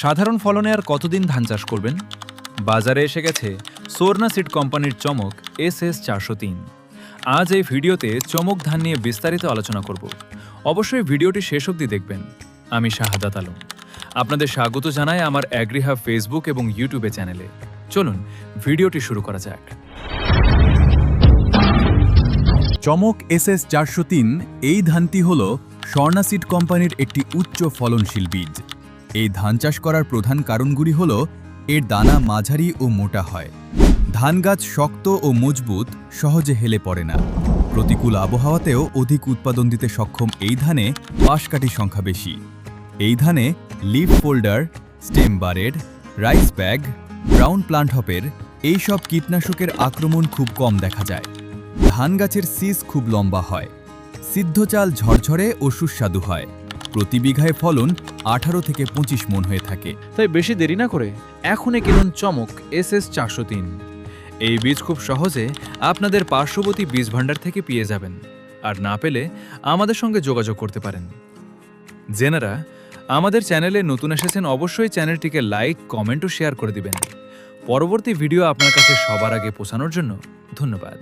সাধারণ ফলনে আর কতদিন ধান চাষ করবেন? বাজারে এসে গেছে সোরনা সিড কোম্পানির চমক SS-403। আজ এই ভিডিওতে চমক ধান নিয়ে বিস্তারিত আলোচনা করব। অবশ্যই ভিডিওটি শেষ অবধি দেখবেন। আমি শাহাদাত আলম, আপনাদের স্বাগত জানাই আমার অ্যাগ্রিহাব ফেসবুক এবং ইউটিউবে চ্যানেলে। চলুন ভিডিওটি শুরু করা যাক। চমক SS-403 এই ধানটি হল স্বর্ণা সিড কোম্পানির একটি উচ্চ ফলনশীল বীজ। এই ধান চাষ করার প্রধান কারণগুলি হল এর দানা মাঝারি ও মোটা হয়, ধান গাছ শক্ত ও মজবুত, সহজে হেলে পড়ে না, প্রতিকূল আবহাওয়াতেও অধিক উৎপাদন দিতে সক্ষম এই ধানে পাশকাঠি সংখ্যা বেশি। এই ধানে leaf folder, stem borer, rice bug, brown plant hopper এইসব কীটনাশকের আক্রমণ খুব কম দেখা যায়। ধান গাছের সিজ খুব লম্বা হয়, সিদ্ধ চাল ঝরঝরে ও সুস্বাদু হয়। প্রতি বিঘায় ফলন 18 থেকে 25 মণ হয়ে থাকে। তাই বেশি দেরি না করে এখনই কিনুন চমক SS-403। এই বীজ খুব সহজে আপনাদের পার্শ্ববর্তী বীজ ভাণ্ডার থেকে পেয়ে যাবেন, আর না পেলে আমাদের সঙ্গে যোগাযোগ করতে পারেন। জেনারা আমাদের চ্যানেলে নতুন এসেছেন, অবশ্যই চ্যানেলটিকে লাইক, কমেন্ট ও শেয়ার করে দিবেন। পরবর্তী ভিডিও আপনার কাছে সবার আগে পৌঁছানোর জন্য ধন্যবাদ।